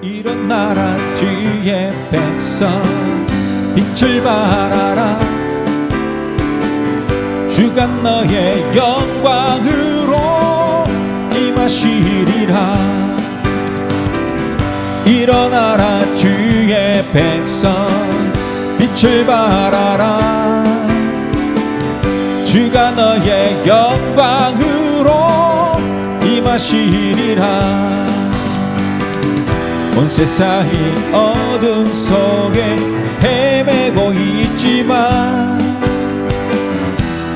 일어나라 주의 백성, 빛을 발하라. 주가 너의 영광으로 임하시리라. 일어나라 주의 백성, 빛을 발하라. 주가 너의 영광으로 임하시리라. 온 세상이 어둠 속에 헤매고 있지만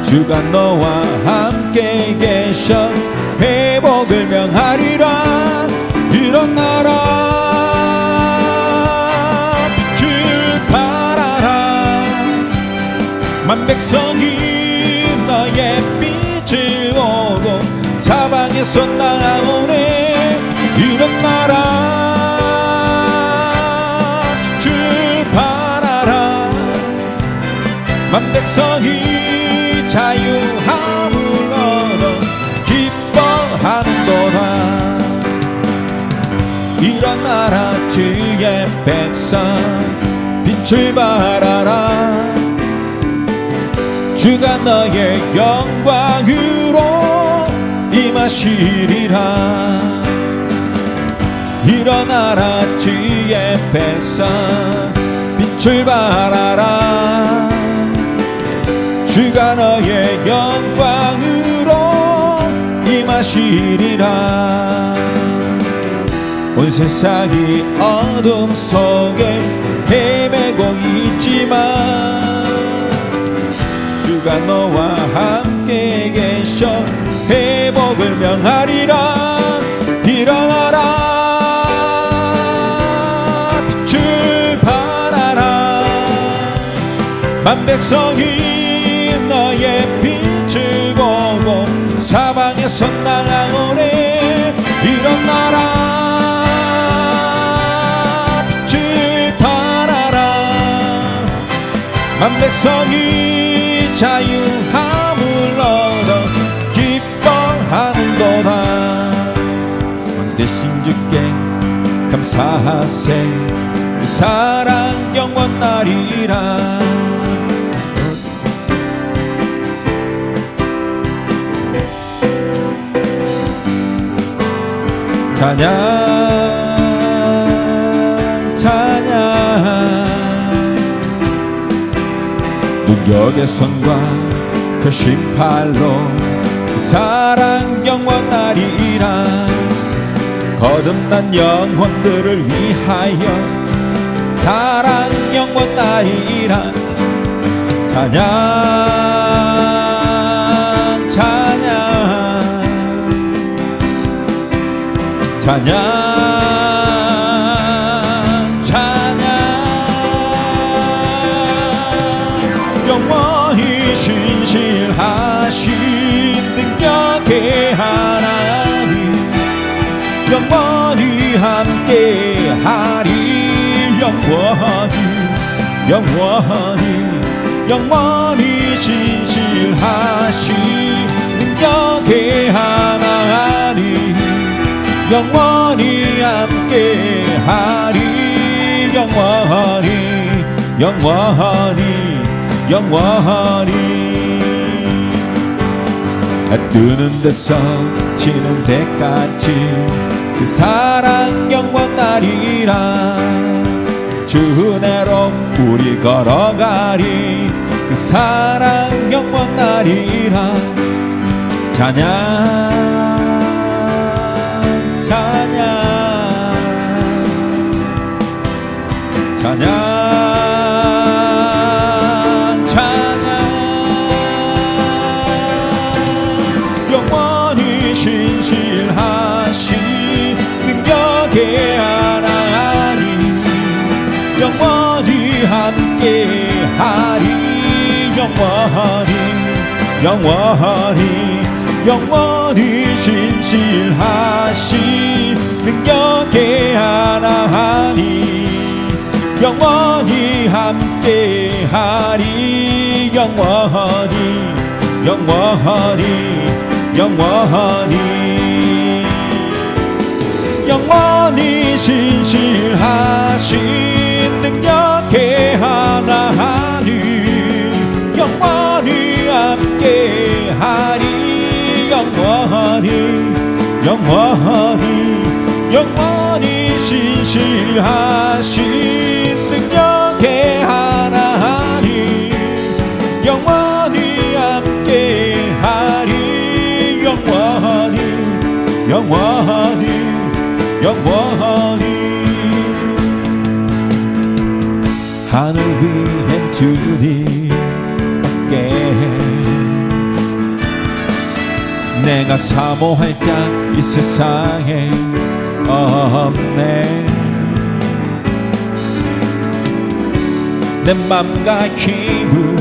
주가 너와 함께 계셔 회복을 명하리라. 일어나라 빛을 발하라. 만 백성이 너의 빛을 보고 사방에서 나오네. 일어나라 만 백성이 자유함을 얻어 기뻐하는도다. 일어나라 주의 백성, 빛을 발하라. 주가 너의 영광으로 임하시리라. 일어나라 주의 백성, 빛을 발하라. 주가 너의 영광으로 임하시리라. 온 세상이 어둠 속에 헤매고 있지만 주가 너와 함께 계셔 회복을 명하리라. 일어나라 빛을 발하라. 만 백성이 너의 빛을 보고 사방에서 나오네. 일어나라 빛을 발하라. 만 백성이 자유함을 얻어 기뻐하는도다. 온 대신 주께 감사하세. 그 사랑 영원하리라. 찬양 찬양. 능력의 손과 펴신 팔로 사랑 영원하리라. 거듭난 영혼들을 위하여 사랑 영원하리라. 찬양 찬양 찬양 찬양. 영원히 신실하신 능력의 하나님, 영원히 함께하리. 영원히 신실하신 능력의 하나님, 영원히 함께하리. 영원히 해 뜨는 데서 지는 데까지 그 사랑 영원하리라. 주 은혜로 우리 걸어가리. 그 사랑 영원하리라. 찬양 찬양 찬양 찬양. 영원히 신실하신 능력의 하나님 영원히 함께하리. 영원히 영원히 영원히 신실하신 능력의 하나님 영원히 함께하리. 영원히 영원히 영원히 영원히 신실하신 능력의 하나님 영원히 함께하리. 영원히 영원히 영원히 신실하신 능력의 하나님 영원히 함께하리. 영원히 영원히 영원히. 하늘 위엔 주님밖에 내가 사모할 자 이 세상에 없네. 내 맘과 힘을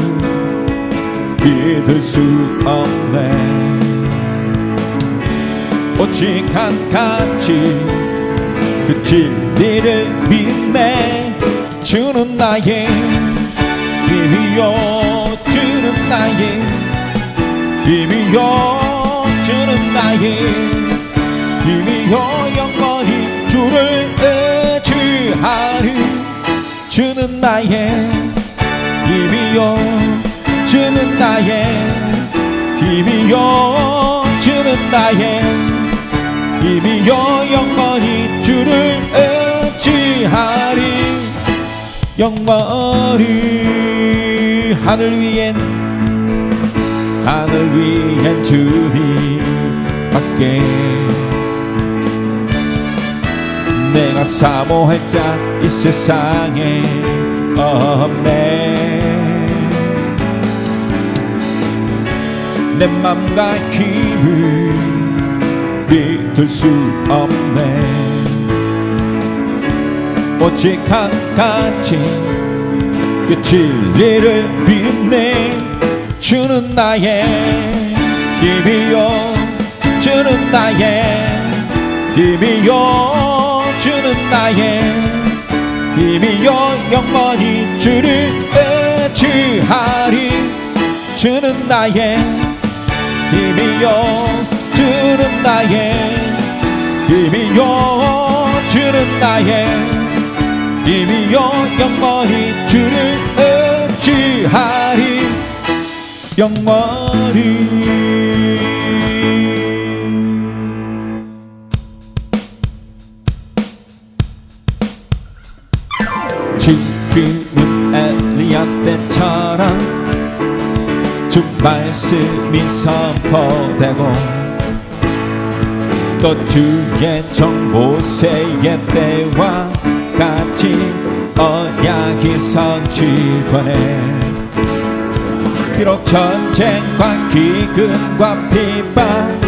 믿을 수 없네. 오직 한 가지 그 진리를 믿네. 주는 나의 힘이요 주는 나의 힘이요 주는 나의 힘이요 영원히 주를 의지하리. 주는 나의 힘이요 주는 나의 힘이요 주는 나의 힘이요 영원히 주를 의지하리. 영원히 하늘 위엔 주님밖에 내가 사모할 자 이 세상에 없네. 내 맘과 힘을 믿을 수 없네. 오직 한 가지 그 진리를 믿네. 주는 나의 힘이요 주는 나의 힘이요 주는 나의 힘이요 영원히 주를 의지하리. 주는 나의 힘이요 주는 나의 힘이요 주는 나의 힘이요 영원히 주를 의지하리. 영원히. 지금은 엘리야 때처럼 주 말씀이 선포되고 또 주의 종 모세의 때와 같이 언약이 성취되네. 비록 전쟁과 기근과 비방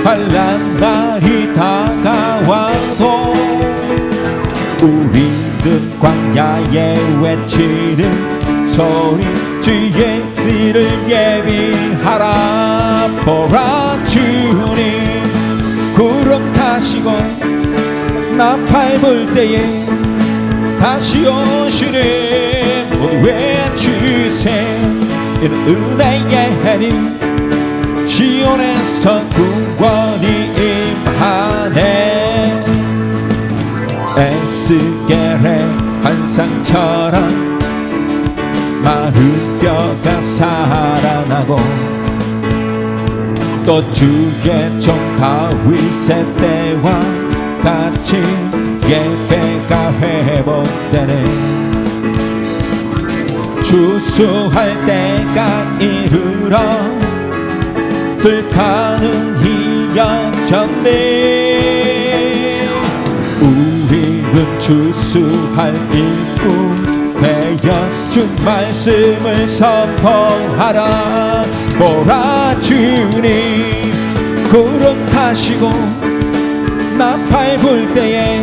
환난 날이 다가와도 우리는 광야에 외치는 소리 주의 길을 예비하라. 보라 주님 구름 타시고 나팔 불 때에 다시 오시네. 모두 외치세. 이는 은혜의 해님 시온에서 구원이 임하네. 에스겔의 환상처럼 마른 뼈가 살아나고 또 주의 종 다윗의 때와 같이 예배가 회복되네. 주수할 때가 이르러 들가는 희연전네. 우리는 주수할 일꾼 되어 주 말씀을 선포하라. 몰아주니 구름 타시고 나팔 불 때에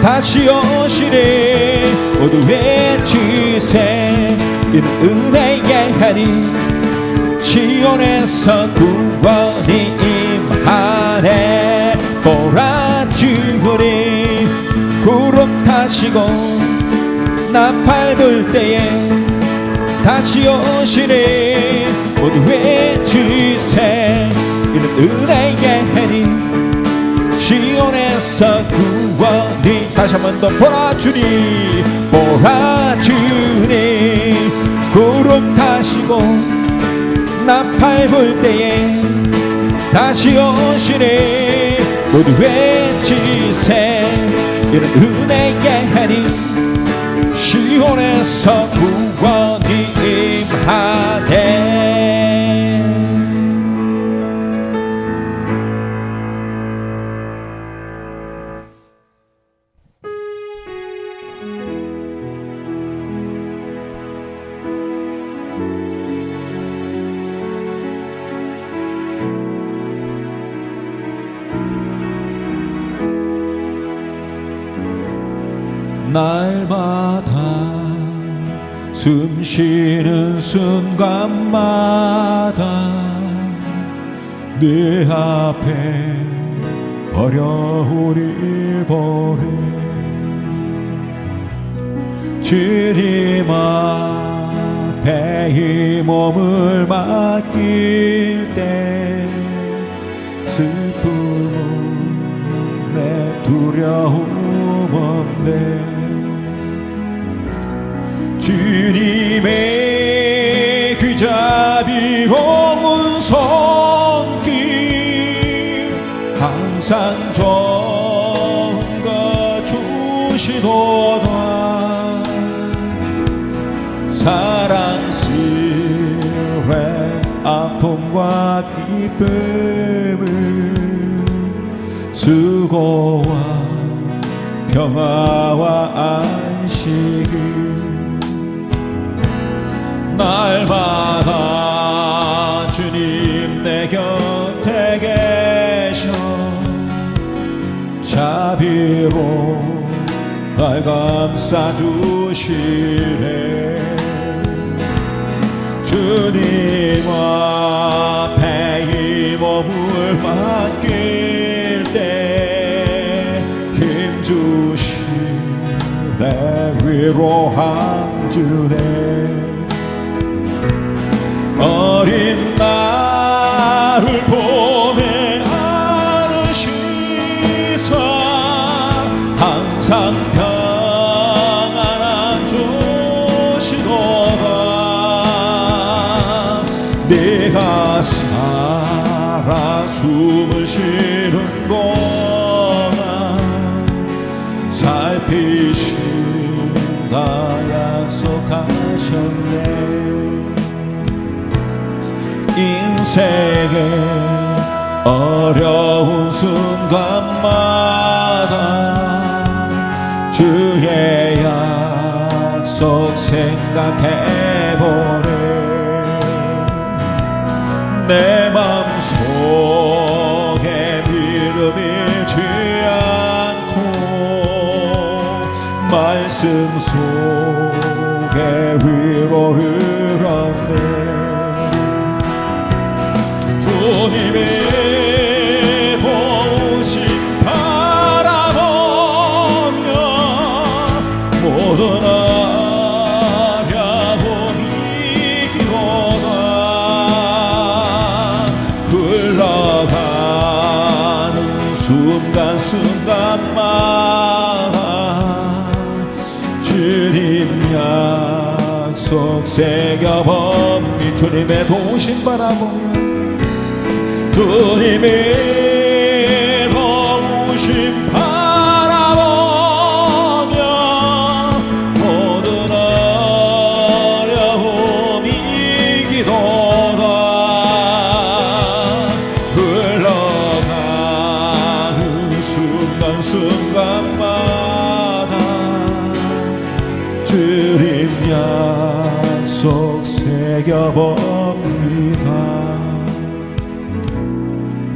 다시 오시리. 모두 외치세. 이는 은혜의 해니 시온에서 구원이 임하네. 몰아주니 구름 타시고 나팔 불 때에 다시 오시리. 모두 외치세. 이는 은혜의 해니 시온에서 구원이. 다시 한 번 더. 몰아주니 몰아주니 구름 타시고 나팔 불 때에 다시 오시니. 모두 외치세. 이는 은혜의 해니 시온에서 구원이 임하네. 날마다 숨 쉬는 순간마다 내 앞에 어려운 일본에 주님 앞에 이 몸을 맡길 때 슬픔은 내 두려움 없네. 주님의 그 자비로운 손길 항상 좋은 것 주시도다. 사랑스레 아픔과 기쁨을 수고와 평화와 안식을 날마다 주님 내 곁에 계셔 자비로 날 감싸주시네. 주님 앞에 이 몸을 맡길 때 힘주시네. 위로함 주네. 어린 나를 보내 안으시사 항상 평안함 주시도다. 내가 살아 숨을 쉬는 동안 살피신다 약속하셨네. 인생의 어려운 순간마다 주의 약속 생각해보네. 내 맘속에 믿음 잃지 않고 말씀 속에 위로를 얻네. 주님의 도우심 바라보며 모든 어려움이 이기로다. 흘러가는 순간순간마다 주님 약속 새겨봅니. 주님의 도우심 바라보며 주님의 도우심 바라보며 모든 어려움 이기도다. 흘러가는 순간순간마다 주님 약속 새겨봅니다.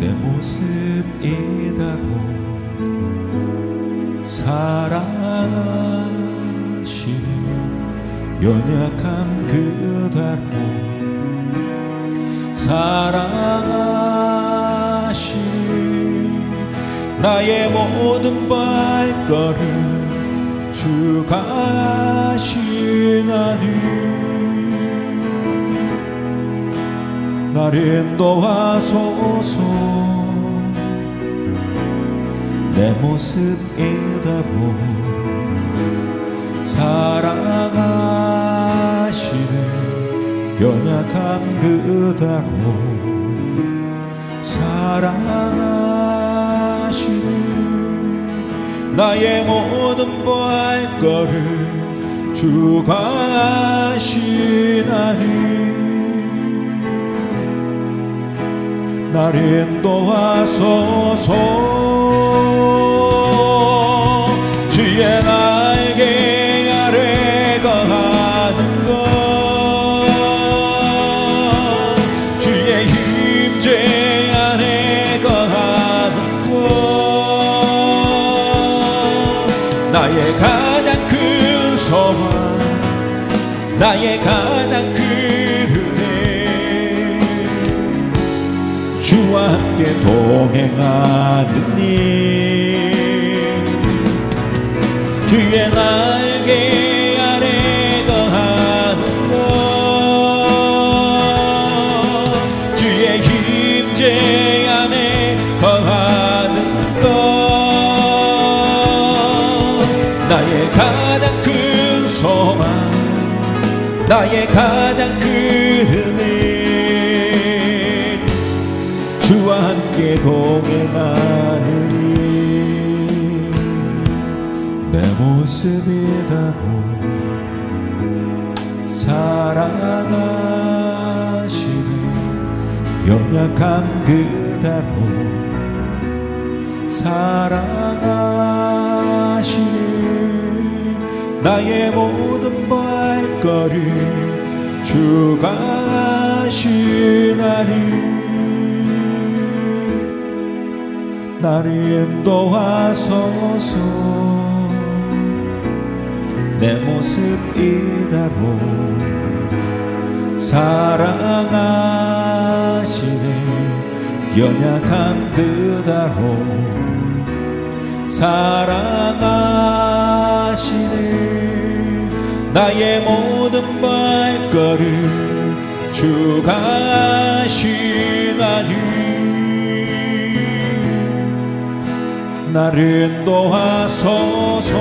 내 모습 이대로 사랑하시니 연약함 그대로 사랑하시니 나의 모든 발걸음 주가 하시나니 나를 인도하소서. 내 모습 이대로 사랑하시는 연약함 그대로 사랑하시는 나의 모든 발걸음 주가 하시나니 나를 인도하소서. 주의 날개 아래 거하는 것 주의 힘제 안에 거하는 것 나의 가장 큰 소망 나의 가장 큰 은혜 주와 함께 동행하는 일 주의 날개 아래 거하는 것 주의 힘제 안에 거하는 것 나의 가장 큰 소망 나의 가장 큰 은혜 주와 함께 동행하는 내 모습 이대로 사랑하시는 연약함 그대로 사랑하시는 나의 모든 발걸음 주가 하시나니 나를 인도하소서. 내 모습 이대로 사랑하시네 연약함 그대로 사랑하시네 나의 모든 발걸음 주가 하시나니 나를 인도하소서.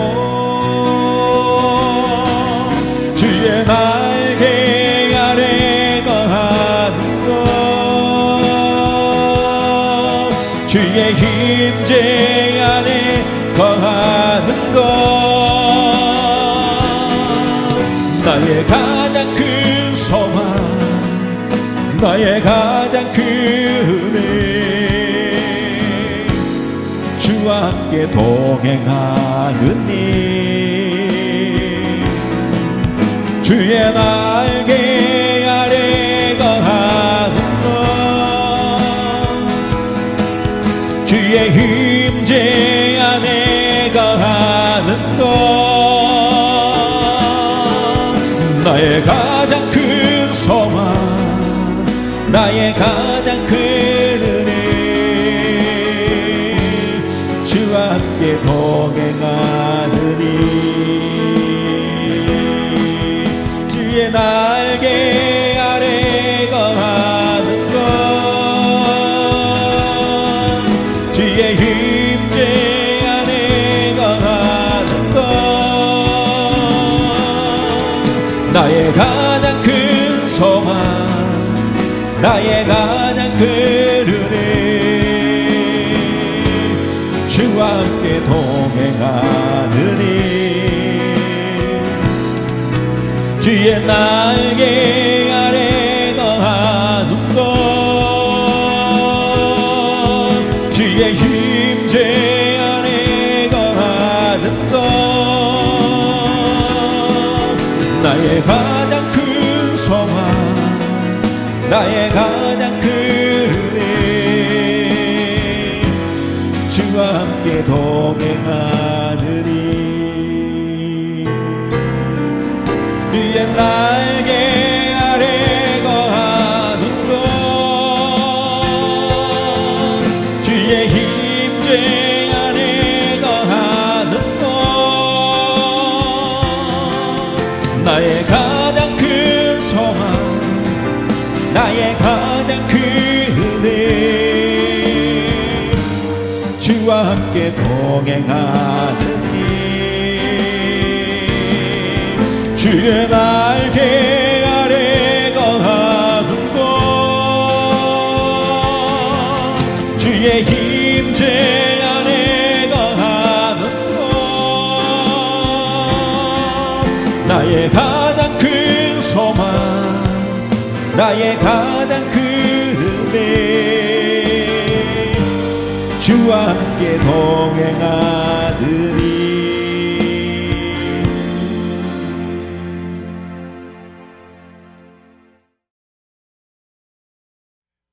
주의 날개 아래 거하는 것 주의 힘제 안에 거하는 것 나의 가장 큰 소망 나의 가장 큰 은혜 주와 함께 동행하는 일 주의 날개 아래 거하는 것 주의 힘제 안에 거하는 것 나의 가장 큰 소망 나의 가장 큰 은혜 주와 함께 동행하느니 주의 날개 아래 거하는 것 주의 힘제 안에 거하는 것 나의 가장 큰 소망 나의 가장 큰 흐르네. 주와 함께 동행하느니 주의 날개 아래 거하는 것 주의 힘제 아래 거하는 것 나의 가장 큰 소망 나의 가장 큰 은혜 주와 함께 동행하느니 주의 날개 아래 거하는 것 주의 힘제 아래 거하는 것 나의 가장 큰 소망 나의 가장 큰 은혜 주와 함께 동행하느니 주의 날개 아래 거하는 것 주의 힘제 아래 거하는 것 나의 가장 큰 소망 나의 가장 큰 은혜 주와 함께 동행하느니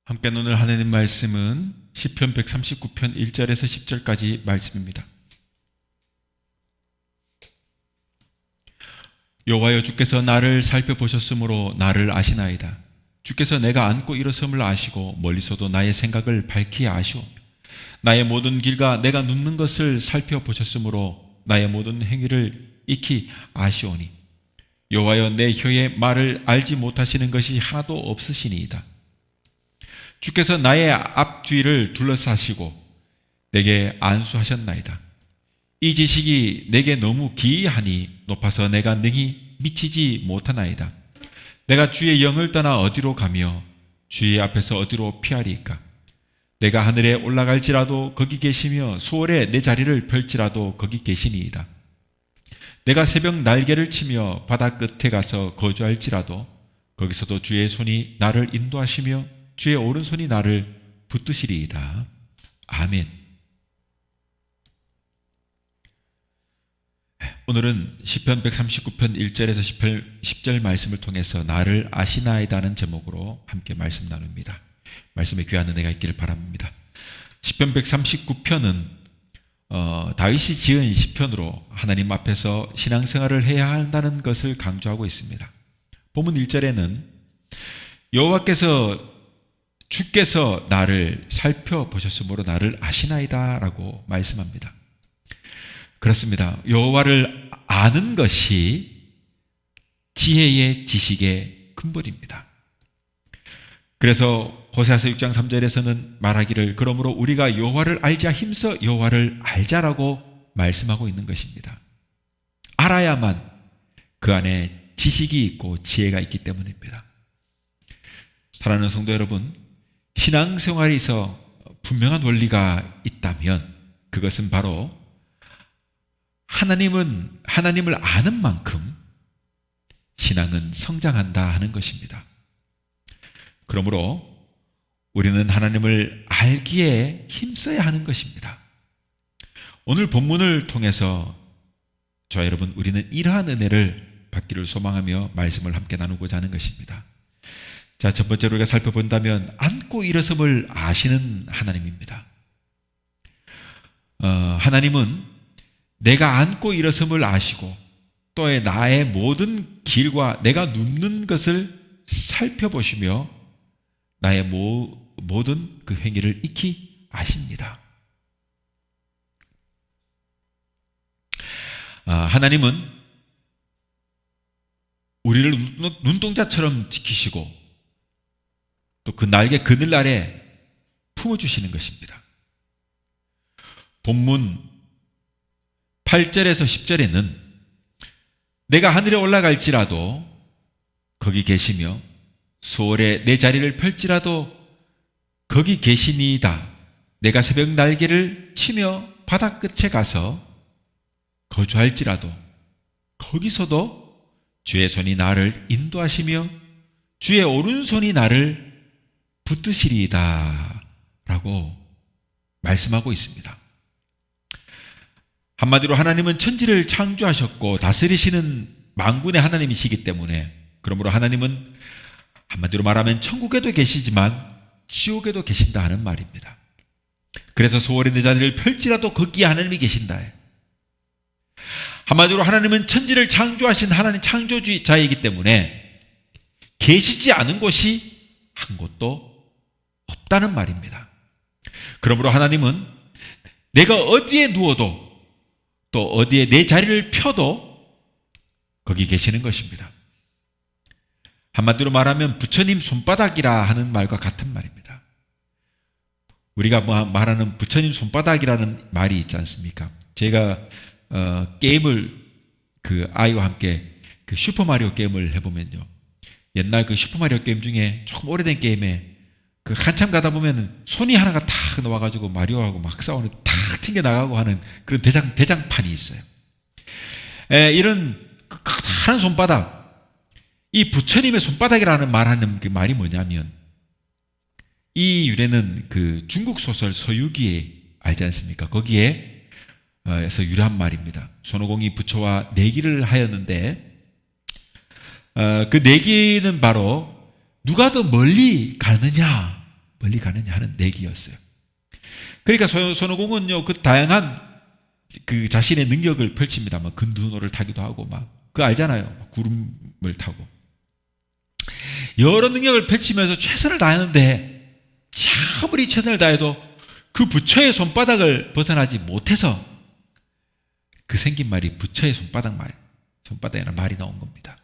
함께 나눌 하나님 말씀은 시편 139편 1절에서 10절까지 말씀입니다. 여호와여 주께서 나를 살펴보셨으므로 나를 아시나이다. 주께서 내가 앉고 일어섬을 아시고 멀리서도 나의 생각을 밝히 아시오. 나의 모든 길과 내가 눕는 것을 살펴보셨으므로 나의 모든 행위를 익히 아시오니 여호와여 내 혀의 말을 알지 못하시는 것이 하나도 없으시니이다. 주께서 나의 앞뒤를 둘러싸시고 내게 안수하셨나이다. 이 지식이 내게 너무 기이하니 높아서 내가 능히 미치지 못하나이다. 내가 주의 영을 떠나 어디로 가며 주의 앞에서 어디로 피하리이까? 내가 하늘에 올라갈지라도 거기 계시며 수월에 내 자리를 펼지라도 거기 계시니이다. 내가 새벽 날개를 치며 바다 끝에 가서 거주할지라도 거기서도 주의 손이 나를 인도하시며 주의 오른손이 나를 붙드시리이다. 아멘. 오늘은 시편 139편 1절에서 10절 말씀을 통해서 나를 아시나이다는 제목으로 함께 말씀 나눕니다. 말씀에 귀한 은혜가 있기를 바랍니다. 시편 139편은 다윗이 지은 시편으로 하나님 앞에서 신앙생활을 해야 한다는 것을 강조하고 있습니다. 본문 1절에는 여호와께서 주께서 나를 살펴보셨으므로 나를 아시나이다 라고 말씀합니다. 그렇습니다. 여호와를 아는 것이 지혜의 지식의 근본입니다. 그래서 호세아서 6장 3절에서는 말하기를 그러므로 우리가 여호와를 알자 힘써 여호와를 알자라고 말씀하고 있는 것입니다. 알아야만 그 안에 지식이 있고 지혜가 있기 때문입니다. 사랑하는 성도 여러분, 신앙생활에서 분명한 원리가 있다면 그것은 바로 하나님을 아는 만큼 신앙은 성장한다 하는 것입니다. 그러므로 우리는 하나님을 알기에 힘써야 하는 것입니다. 오늘 본문을 통해서 저와 여러분 우리는 이러한 은혜를 받기를 소망하며 말씀을 함께 나누고자 하는 것입니다. 자, 첫 번째로 우리가 살펴본다면 앉고 일어섬을 아시는 하나님입니다. 하나님은 내가 앉고 일어섬을 아시고 또 나의 모든 길과 내가 눕는 것을 살펴보시며 나의 모든 그 행위를 익히 아십니다. 하나님은 우리를 눈동자처럼 지키시고 또 그 날개 그늘 아래 품어주시는 것입니다. 본문 8절에서 10절에는 내가 하늘에 올라갈지라도 거기 계시며 수월에 내 자리를 펼지라도 거기 계시니이다. 내가 새벽 날개를 치며 바다 끝에 가서 거주할지라도 거기서도 주의 손이 나를 인도하시며 주의 오른손이 나를 붙드시리이다 라고 말씀하고 있습니다. 한마디로 하나님은 천지를 창조하셨고 다스리시는 만군의 하나님이시기 때문에, 그러므로 하나님은 한마디로 말하면 천국에도 계시지만 지옥에도 계신다 하는 말입니다. 그래서 소월의 내 자리를 펼지라도 거기에 하나님이 계신다. 한마디로 하나님은 천지를 창조하신 하나님 창조주자이기 때문에 계시지 않은 곳이 한 곳도 없다는 말입니다. 그러므로 하나님은 내가 어디에 누워도 또 어디에 내 자리를 펴도 거기 계시는 것입니다. 한마디로 말하면 부처님 손바닥이라 하는 말과 같은 말입니다. 우리가 말하는 부처님 손바닥이라는 말이 있지 않습니까? 제가 게임을 아이와 함께 슈퍼마리오 게임을 해보면요, 옛날 슈퍼마리오 게임 중에 조금 오래된 게임에 한참 가다 보면 손이 하나가 탁 나와가지고 마리오하고 막 싸우는 탁 튕겨 나가고 하는 그런 대장판이 있어요. 이런 큰 손바닥, 이 부처님의 손바닥이라는 말하는 그 말이 뭐냐면, 이 유래는 중국 소설 서유기에 알지 않습니까? 거기에 에서 유래한 말입니다. 손오공이 부처와 내기를 하였는데 그 내기는 바로 누가 더 멀리 가느냐 하는 내기였어요. 그러니까 손오공은요, 다양한 자신의 능력을 펼칩니다. 막 근두노를 타기도 하고 알잖아요. 구름을 타고 여러 능력을 펼치면서 최선을 다하는데, 아무리 최선을 다해도 그 부처의 손바닥을 벗어나지 못해서 생긴 말이 부처의 손바닥이라는 말이 나온 겁니다.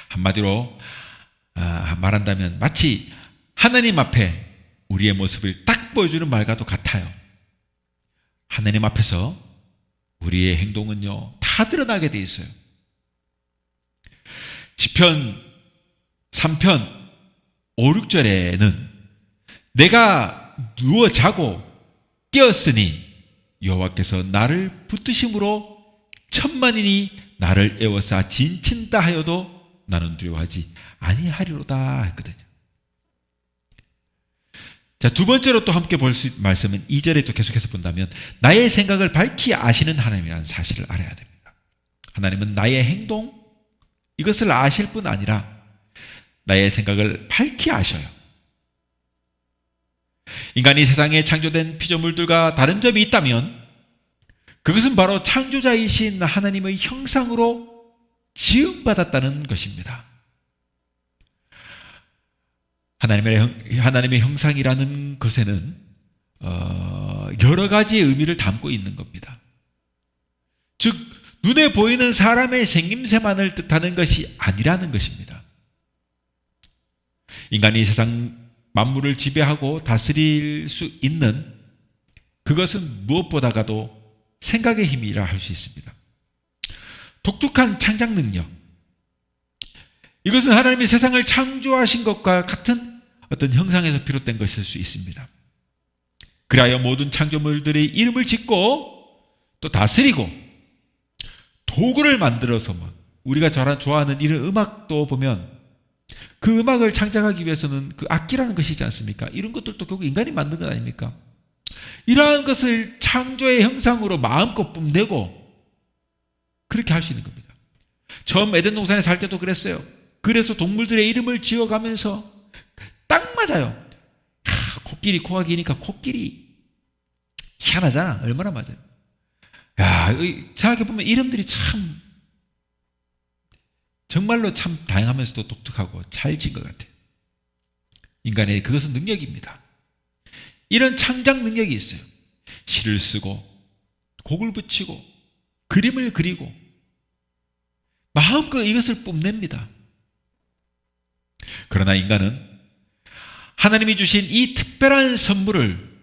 한마디로 말한다면 마치 하나님 앞에 우리의 모습을 딱 보여주는 말과도 같아요. 하나님 앞에서 우리의 행동은요, 다 드러나게 돼 있어요. 시편 3편 5, 6절에는 내가 누워 자고 깨었으니 여호와께서 나를 붙드심으로 천만인이 나를 에워싸 진친다 하여도 나는 두려워하지 아니하리로다 했거든요. 자, 두 번째로 또 함께 볼 말씀은 2절에 또 계속해서 본다면 나의 생각을 밝히 아시는 하나님이라는 사실을 알아야 됩니다. 하나님은 나의 행동, 이것을 아실 뿐 아니라 나의 생각을 밝히 아셔요. 인간이 세상에 창조된 피조물들과 다른 점이 있다면 그것은 바로 창조자이신 하나님의 형상으로 지음받았다는 것입니다. 하나님의 형상이라는 것에는 여러 가지의 의미를 담고 있는 겁니다. 즉, 눈에 보이는 사람의 생김새만을 뜻하는 것이 아니라는 것입니다. 인간이 세상 만물을 지배하고 다스릴 수 있는 그것은 무엇보다가도 생각의 힘이라 할 수 있습니다. 독특한 창작 능력, 이것은 하나님이 세상을 창조하신 것과 같은 어떤 형상에서 비롯된 것일 수 있습니다. 그리하여 모든 창조물들의 이름을 짓고 또 다스리고 도구를 만들어서 우리가 좋아하는 이런 음악도 보면 그 음악을 창작하기 위해서는 악기라는 것이지 않습니까? 이런 것들도 결국 인간이 만든 것 아닙니까? 이러한 것을 창조의 형상으로 마음껏 뽐내고 그렇게 할 수 있는 겁니다. 처음 에덴 동산에 살 때도 그랬어요. 그래서 동물들의 이름을 지어가면서 딱 맞아요. 코끼리 코가 기니까 코끼리 희한하잖아. 얼마나 맞아요. 생각해보면 이름들이 참 정말로 참 다양하면서도 독특하고 잘 지은 것 같아요. 인간의 그것은 능력입니다. 이런 창작 능력이 있어요. 시를 쓰고 곡을 붙이고 그림을 그리고 마음껏 이것을 뽐냅니다. 그러나 인간은 하나님이 주신 이 특별한 선물을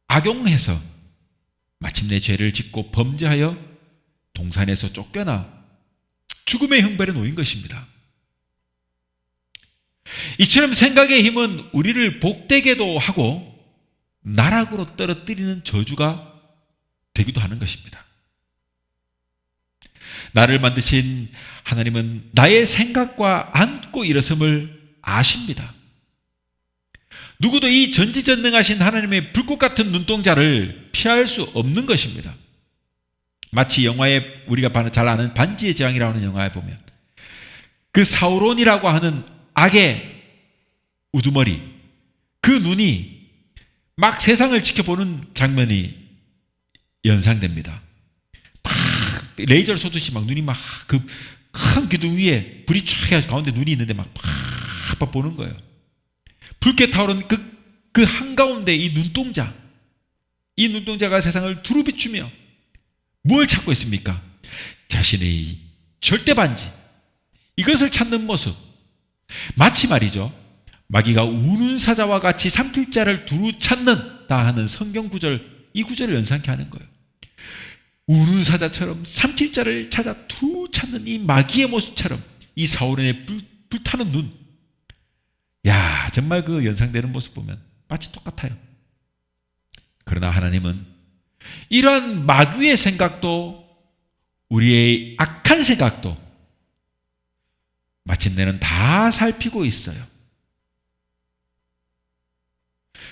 악용해서 마침내 죄를 짓고 범죄하여 동산에서 쫓겨나 죽음의 형벌에 놓인 것입니다. 이처럼 생각의 힘은 우리를 복되게도 하고 나락으로 떨어뜨리는 저주가 되기도 하는 것입니다. 나를 만드신 하나님은 나의 생각과 안고 일어섬을 아십니다. 누구도 이 전지전능하신 하나님의 불꽃 같은 눈동자를 피할 수 없는 것입니다. 마치 영화에 우리가 잘 아는 반지의 제왕이라고 하는 영화에 보면 그 사우론이라고 하는 악의 우두머리, 그 눈이 막 세상을 지켜보는 장면이 연상됩니다. 막 레이저를 쏘듯이 막 눈이 막 그 큰 기둥 위에 불이 쫙 해가지고 가운데 눈이 있는데 막 보는 거예요. 붉게 타오른 그 한가운데 이 눈동자가 세상을 두루 비추며 뭘 찾고 있습니까? 자신의 절대 반지, 이것을 찾는 모습. 마치 말이죠, 마귀가 우는 사자와 같이 삼킬 자를 두루 찾는다 하는 성경 구절, 이 구절을 연상케 하는 거예요. 우는 사자처럼 삼킬 자를 찾아 두루 찾는 이 마귀의 모습처럼 이 사울의 불타는 눈. 야, 정말 그 연상되는 모습 보면 마치 똑같아요. 그러나 하나님은 이러한 마귀의 생각도 우리의 악한 생각도 마침내는 다 살피고 있어요.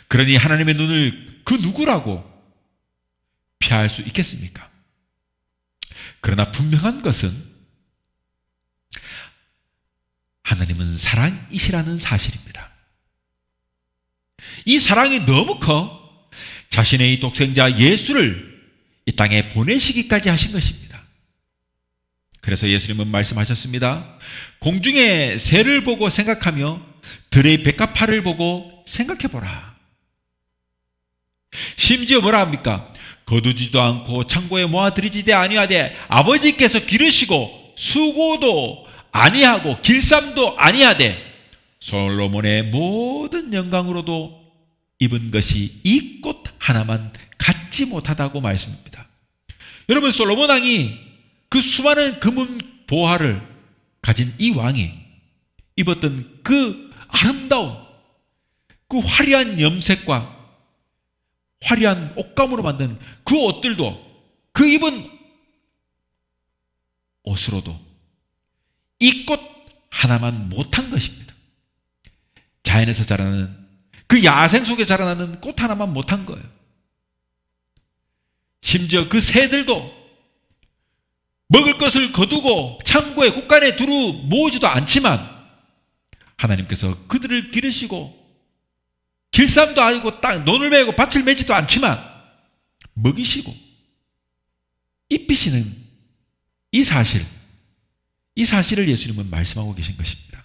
그러니 하나님의 눈을 그 누구라고 피할 수 있겠습니까? 그러나 분명한 것은 하나님은 사랑이시라는 사실입니다. 이 사랑이 너무 커 자신의 독생자 예수를 이 땅에 보내시기까지 하신 것입니다. 그래서 예수님은 말씀하셨습니다. 공중의 새를 보고 생각하며 들의 백합화를 보고 생각해보라. 심지어 뭐라 합니까? 거두지도 않고 창고에 모아들이지도 아니하되 아버지께서 기르시고 수고도 아니하고 길쌈도 아니하되 솔로몬의 모든 영광으로도 입은 것이 이 꽃 하나만 갖지 못하다고 말씀합니다. 여러분, 솔로몬 왕이 그 수많은 금은 보화를 가진 이 왕이 입었던 그 아름다운 그 화려한 염색과 화려한 옷감으로 만든 그 옷들도, 그 입은 옷으로도 이 꽃 하나만 못한 것입니다. 자연에서 자라는, 그 야생 속에 자라나는 꽃 하나만 못한 거예요. 심지어 그 새들도 먹을 것을 거두고 창고에 곳간에 두루 모으지도 않지만 하나님께서 그들을 기르시고 길쌈도 아니고 땅 논을 메고 밭을 메지도 않지만 먹이시고 입히시는 이 사실을 예수님은 말씀하고 계신 것입니다.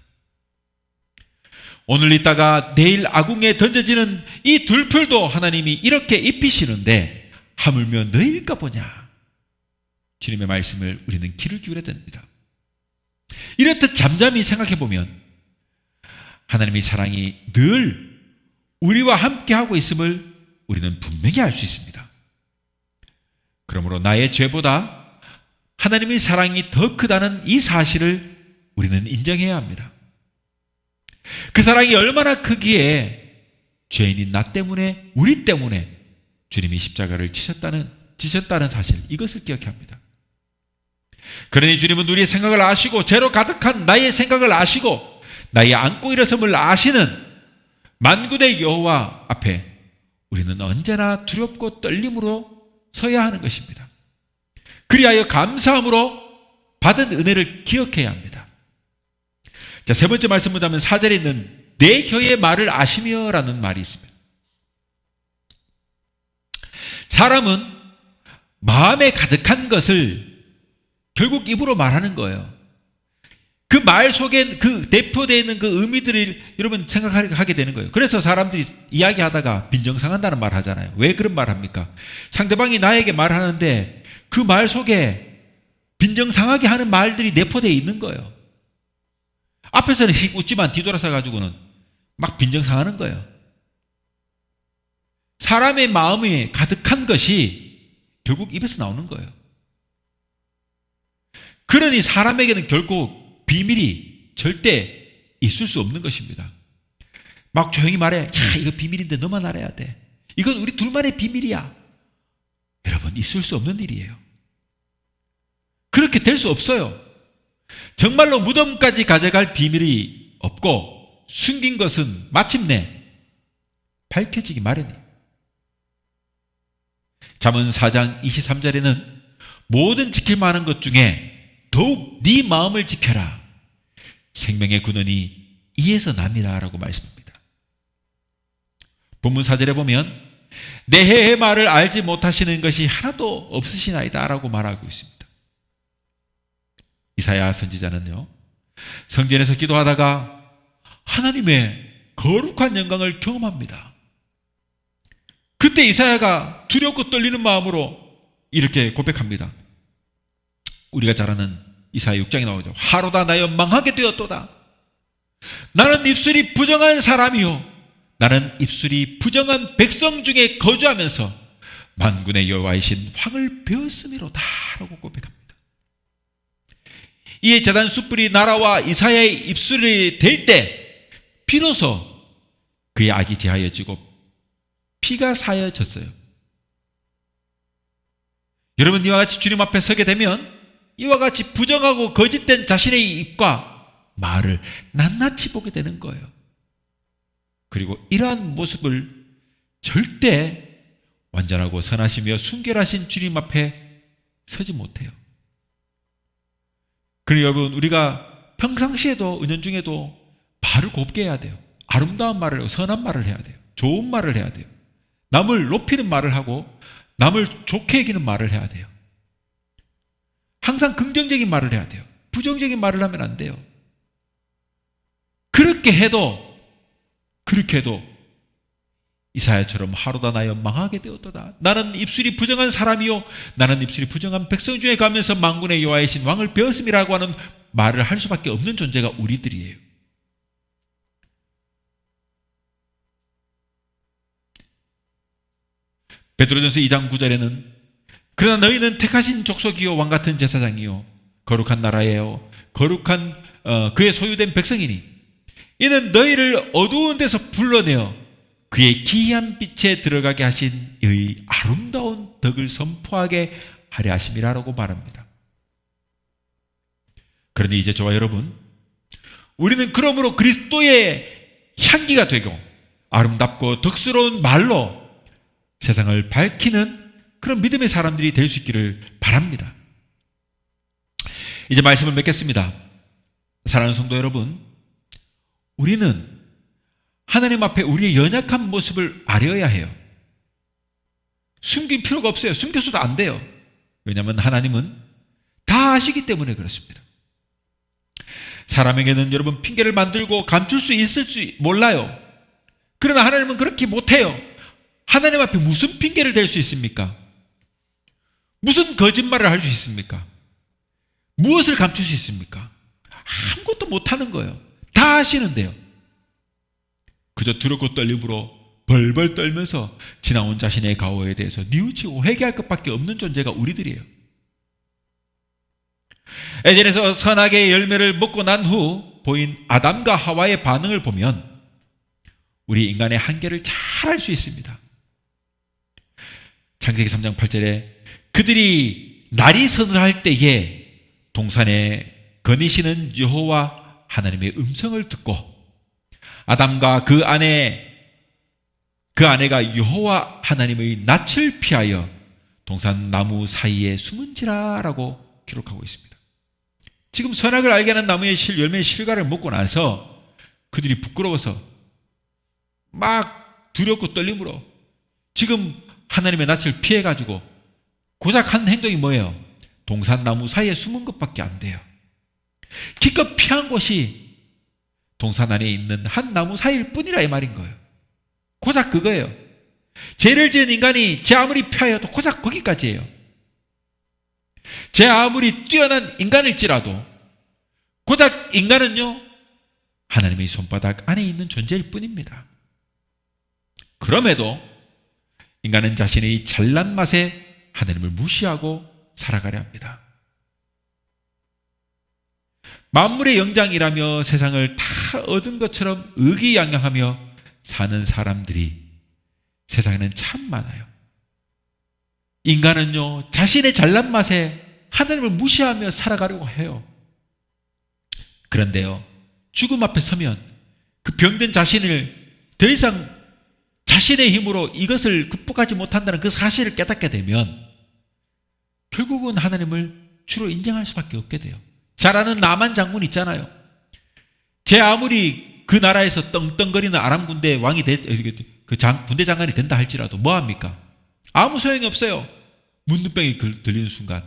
오늘 있다가 내일 아궁에 던져지는 이 들풀도 하나님이 이렇게 입히시는데 하물며 너희일까 보냐. 주님의 말씀을 우리는 귀를 기울여야 됩니다. 이렇듯 잠잠히 생각해 보면 하나님의 사랑이 늘 우리와 함께하고 있음을 우리는 분명히 알 수 있습니다. 그러므로 나의 죄보다 하나님의 사랑이 더 크다는 이 사실을 우리는 인정해야 합니다. 그 사랑이 얼마나 크기에 죄인인 나 때문에, 우리 때문에 주님이 십자가를 지셨다는 사실, 이것을 기억해야 합니다. 그러니 주님은 우리의 생각을 아시고 죄로 가득한 나의 생각을 아시고 나의 안고 일어섬을 아시는 만군의 여호와 앞에 우리는 언제나 두렵고 떨림으로 서야 하는 것입니다. 그리하여 감사함으로 받은 은혜를 기억해야 합니다. 자, 세 번째 말씀 보자면 4절에 있는 내 혀의 말을 아시며 라는 말이 있습니다. 사람은 마음에 가득한 것을 결국 입으로 말하는 거예요. 그 말 속에 그 대표되어 있는 그 의미들을 여러분 생각하게 되는 거예요. 그래서 사람들이 이야기하다가 빈정상한다는 말 하잖아요. 왜 그런 말 합니까? 상대방이 나에게 말하는데 그 말 속에 빈정상하게 하는 말들이 내포되어 있는 거예요. 앞에서는 웃지만 뒤돌아서 가지고는 막 빈정상하는 거예요. 사람의 마음에 가득한 것이 결국 입에서 나오는 거예요. 그러니 사람에게는 결국 비밀이 절대 있을 수 없는 것입니다. 막 조용히 말해. 야, 이거 비밀인데 너만 알아야 돼. 이건 우리 둘만의 비밀이야. 여러분, 있을 수 없는 일이에요. 그렇게 될 수 없어요. 정말로 무덤까지 가져갈 비밀이 없고 숨긴 것은 마침내 밝혀지기 마련이에요. 잠언 4장 23절에는 모든 지킬 만한 것 중에 더욱 네 마음을 지켜라. 생명의 근원이 이에서 납니다 라고 말씀합니다. 본문 4절에 보면 내 말을 알지 못하시는 것이 하나도 없으시나이다 라고 말하고 있습니다. 이사야 선지자는요, 성전에서 기도하다가 하나님의 거룩한 영광을 경험합니다. 그때 이사야가 두렵고 떨리는 마음으로 이렇게 고백합니다. 우리가 잘 아는 이사야 6장에 나오죠. 하로다 나여 망하게 되었도다. 나는 입술이 부정한 사람이요, 나는 입술이 부정한 백성 중에 거주하면서 만군의 여호와이신 황을 베었음이로다 라고 고백합니다. 이에 제단 숯불이 나라와 이사야의 입술이 될 때 비로소 그의 악이 제하여지고 피가 사여졌어요. 여러분, 이와 같이 주님 앞에 서게 되면 이와 같이 부정하고 거짓된 자신의 입과 말을 낱낱이 보게 되는 거예요. 그리고 이러한 모습을 절대 완전하고 선하시며 순결하신 주님 앞에 서지 못해요. 그리고 여러분, 우리가 평상시에도 은연중에도 말을 곱게 해야 돼요. 아름다운 말을 하고 선한 말을 해야 돼요. 좋은 말을 해야 돼요. 남을 높이는 말을 하고 남을 좋게 여기는 말을 해야 돼요. 항상 긍정적인 말을 해야 돼요. 부정적인 말을 하면 안 돼요. 그렇게 해도 이사야처럼 하루다 나여 망하게 되었도다. 나는 입술이 부정한 사람이요, 나는 입술이 부정한 백성 중에 가면서 만군의 여호와이신 왕을 베었음이라고 하는 말을 할 수밖에 없는 존재가 우리들이에요. 베드로전서 2장 9절에는 그러나 너희는 택하신 족속이요 왕같은 제사장이요 거룩한 나라예요 거룩한 그의 소유된 백성이니 이는 너희를 어두운 데서 불러내어 그의 기이한 빛에 들어가게 하신 의 아름다운 덕을 선포하게 하려 하심이라고 말합니다. 그러니 이제 저와 여러분, 우리는 그러므로 그리스도의 향기가 되고 아름답고 덕스러운 말로 세상을 밝히는 그런 믿음의 사람들이 될 수 있기를 바랍니다. 이제 말씀을 맺겠습니다. 사랑하는 성도 여러분, 우리는 하나님 앞에 우리의 연약한 모습을 아려야 해요. 숨길 필요가 없어요. 숨겨서도 안 돼요. 왜냐하면 하나님은 다 아시기 때문에 그렇습니다. 사람에게는 여러분 핑계를 만들고 감출 수 있을지 몰라요. 그러나 하나님은 그렇게 못해요. 하나님 앞에 무슨 핑계를 댈 수 있습니까? 무슨 거짓말을 할 수 있습니까? 무엇을 감출 수 있습니까? 아무것도 못하는 거예요. 다 아시는데요. 그저 두렵고 떨림으로 벌벌 떨면서 지나온 자신의 과오에 대해서 뉘우치고 회개할 것밖에 없는 존재가 우리들이에요. 에덴에서 선악의 열매를 먹고 난 후 보인 아담과 하와의 반응을 보면 우리 인간의 한계를 잘 알 수 있습니다. 창세기 3장 8절에 그들이 날이 서늘할 때에 동산에 거니시는 여호와 하나님의 음성을 듣고 아담과 그 아내가 여호와 하나님의 낯을 피하여 동산 나무 사이에 숨은지라라고 기록하고 있습니다. 지금 선악을 알게 하는 나무의 열매의 실과를 먹고 나서 그들이 부끄러워서 막 두렵고 떨림으로 지금 하나님의 낯을 피해가지고 고작 한 행동이 뭐예요? 동산 나무 사이에 숨은 것밖에 안 돼요. 기껏 피한 곳이 동산 안에 있는 한 나무 사이일 뿐이라 이 말인 거예요. 고작 그거예요. 죄를 지은 인간이 제 아무리 피하여도 고작 거기까지예요. 제 아무리 뛰어난 인간일지라도 고작 인간은요 하나님의 손바닥 안에 있는 존재일 뿐입니다. 그럼에도 인간은 자신의 잘난 맛에 하나님을 무시하고 살아가려 합니다. 만물의 영장이라며 세상을 다 얻은 것처럼 의기양양하며 사는 사람들이 세상에는 참 많아요. 인간은요, 자신의 잘난 맛에 하나님을 무시하며 살아가려고 해요. 그런데요, 죽음 앞에 서면 그 병든 자신을 더 이상 자신의 힘으로 이것을 극복하지 못한다는 그 사실을 깨닫게 되면 결국은 하나님을 주로 인정할 수밖에 없게 돼요. 잘 아는 나만 장군 있잖아요. 제 아무리 그 나라에서 떵떵거리는 아람 군대 왕이 군대 장관이 된다 할지라도 뭐합니까? 아무 소용이 없어요. 문둥병이 들리는 순간,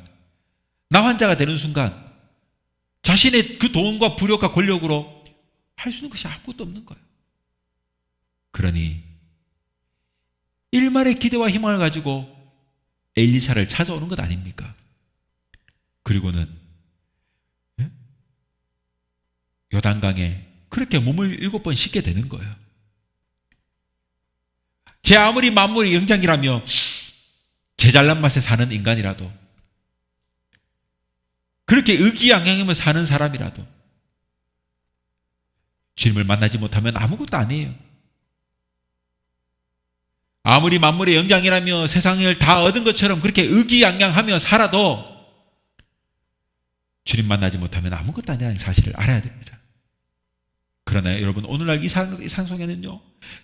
나 환자가 되는 순간 자신의 그 돈과 부력과 권력으로 할 수 있는 것이 아무것도 없는 거예요. 그러니 일말의 기대와 희망을 가지고 엘리사를 찾아오는 것 아닙니까? 그리고는 요단강에 그렇게 몸을 7번 씻게 되는 거예요. 제 아무리 만물의 영장이라며 제 잘난 맛에 사는 인간이라도, 그렇게 의기양양하며 사는 사람이라도 주님을 만나지 못하면 아무것도 아니에요. 아무리 만물의 영장이라며 세상을 다 얻은 것처럼 그렇게 의기양양하며 살아도 주님 만나지 못하면 아무것도 아니라는 사실을 알아야 됩니다. 그러나 여러분, 오늘날 이 세상 속에는요,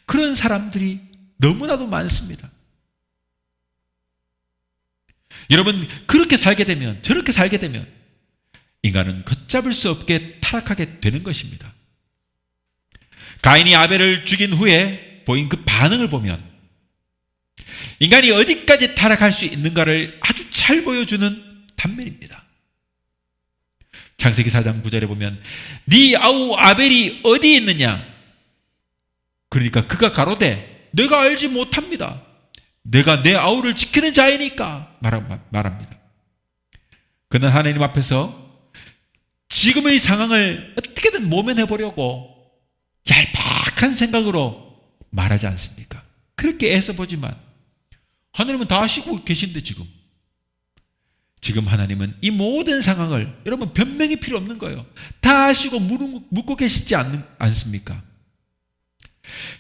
그런 사람들이 너무나도 많습니다. 여러분, 그렇게 살게 되면, 저렇게 살게 되면 인간은 걷잡을 수 없게 타락하게 되는 것입니다. 가인이 아벨을 죽인 후에 보인 그 반응을 보면 인간이 어디까지 타락할 수 있는가를 아주 잘 보여주는 단면입니다. 창세기 4장 9절에 보면 네 아우 아벨이 어디에 있느냐? 그러니까 그가 가로되 내가 알지 못합니다. 내가 내 아우를 지키는 자이니까 말합니다. 그는 하나님 앞에서 지금의 상황을 어떻게든 모면해보려고 얄팍한 생각으로 말하지 않습니까? 그렇게 애써 보지만 하나님은 다 아시고 계신데 지금 하나님은 이 모든 상황을, 여러분, 변명이 필요 없는 거예요. 다 아시고 묻고 계시지 않습니까?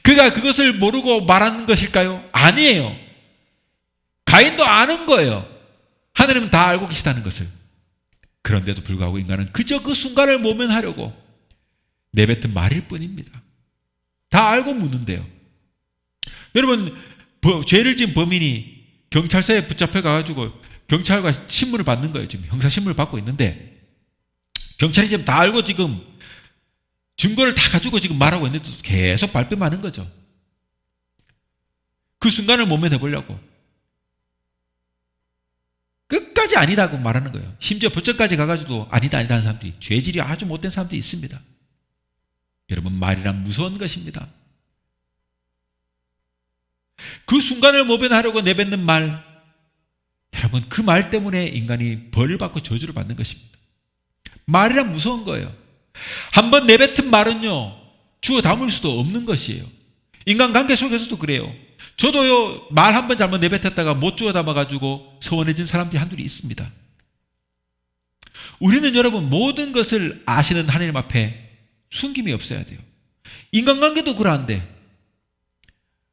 그가 그것을 모르고 말하는 것일까요? 아니에요. 가인도 아는 거예요. 하나님은 다 알고 계시다는 것을. 그런데도 불구하고 인간은 그저 그 순간을 모면하려고 내뱉은 말일 뿐입니다. 다 알고 묻는데요. 여러분, 죄를 지은 범인이 경찰서에 붙잡혀 가가지고 경찰과 신문을 받는 거예요. 지금 형사 신문을 받고 있는데 경찰이 지금 다 알고 지금 증거를 다 가지고 지금 말하고 있는데 계속 발뺌하는 거죠. 그 순간을 모면해 보려고 끝까지 아니라고 말하는 거예요. 심지어 법정까지 가가지고 아니다 하는 사람들이, 죄질이 아주 못된 사람들이 있습니다. 여러분, 말이란 무서운 것입니다. 그 순간을 모면하려고 내뱉는 말, 여러분, 그 말 때문에 인간이 벌을 받고 저주를 받는 것입니다. 말이란 무서운 거예요. 한번 내뱉은 말은요, 주워 담을 수도 없는 것이에요. 인간관계 속에서도 그래요. 저도요, 말 한 번 잘못 내뱉었다가 못 주워 담아가지고 서운해진 사람들이 한둘이 있습니다. 우리는 여러분, 모든 것을 아시는 하나님 앞에 숨김이 없어야 돼요. 인간관계도 그러한데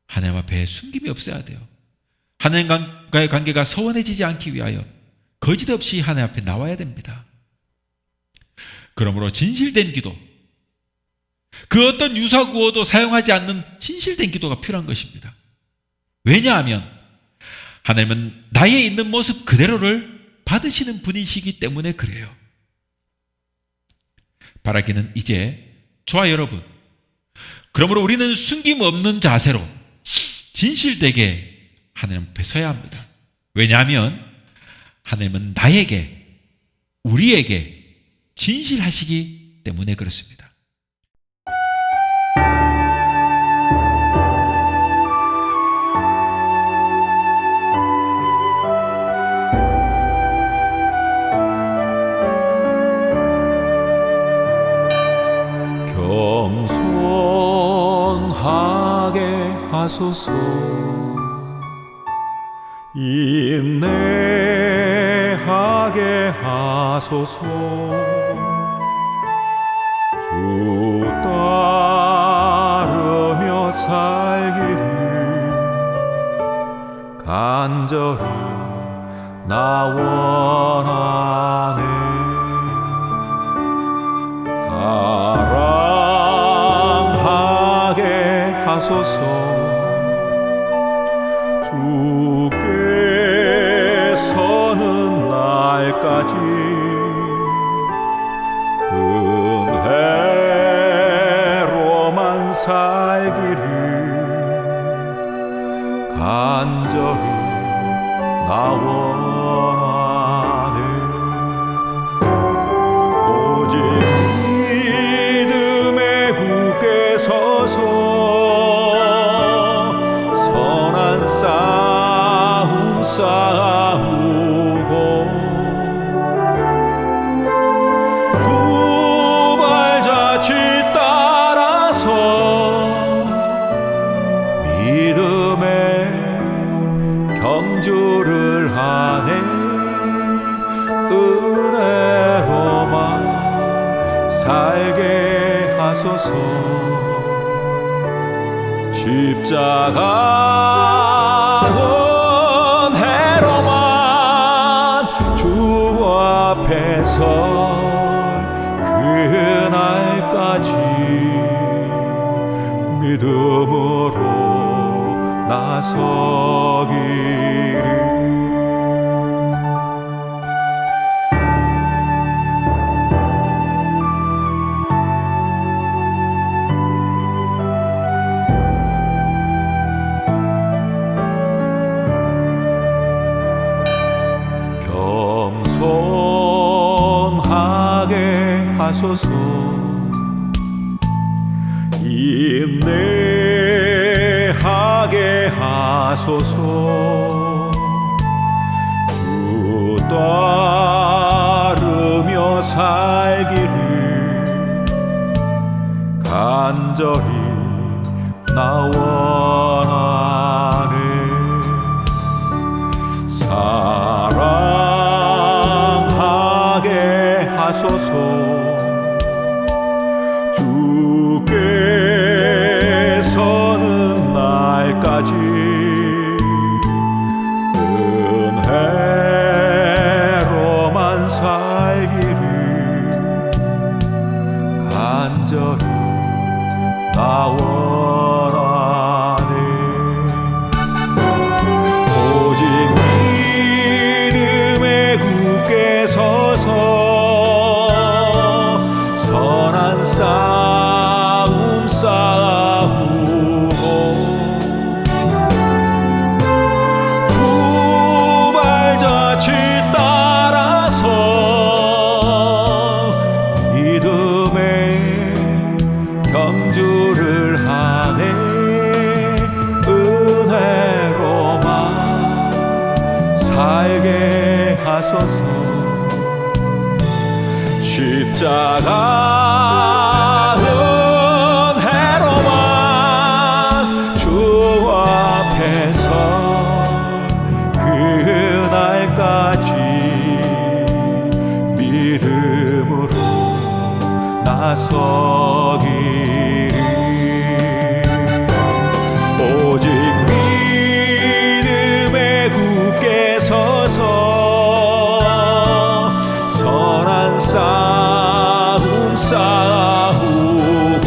하나님 앞에 숨김이 없어야 돼요. 하나님과의 관계가 서운해지지 않기 위하여 거짓 없이 하나님 앞에 나와야 됩니다. 그러므로 진실된 기도, 그 어떤 유사구호도 사용하지 않는 진실된 기도가 필요한 것입니다. 왜냐하면 하나님은 나의 있는 모습 그대로를 받으시는 분이시기 때문에 그래요. 바라기는 이제 저와 여러분, 그러므로 우리는 숨김없는 자세로 진실되게 하나님 앞에 서야 합니다. 왜냐하면 하나님은 나에게, 우리에게 진실하시기 때문에 그렇습니다. 겸손하게 하소서. 인내하게 하소서. 주 따르며 살기를 간절히 나 원하네. 사랑하게 하소서. 주께서는 날까지 은혜로만 살기를 간절히 나 원하네. 오직 믿음에 굳게 서서 선한 싸움 싸우고 주 발자취 따라서 믿음의 경주를 하네. 은혜로만 살게 하소서. 십자가 은혜로만 주 앞에 설 그날까지 믿음으로 나서기를. 겸손하게 하소서. 인내하게 하소서. 주 따르며 살기를 간절히 나 원하네. 사랑하게 하소서. 주께서는 날까지 은혜로만 살기를 간절히 나 원하네. 오직 믿음에 굳게 서서 선한 싸움 싸우고 주 발자취 따라서 믿음의 경주를 하네. 은혜로만 살게 하소서. 십자가 은혜로만 주 앞에 설 그날까지 믿음으로 나서기를. 오직 믿음에 굳게 서서 선한 싸움 싸우고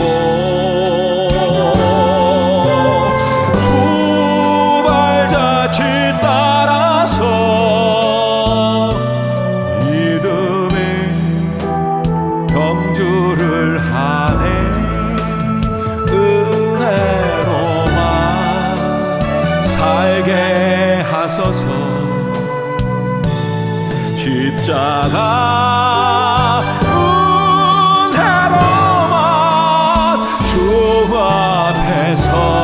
주 발자취 따라서 믿음의 경주를 하네. 은혜로만 살게 하소서. 십자가 은혜로만 주 앞에 서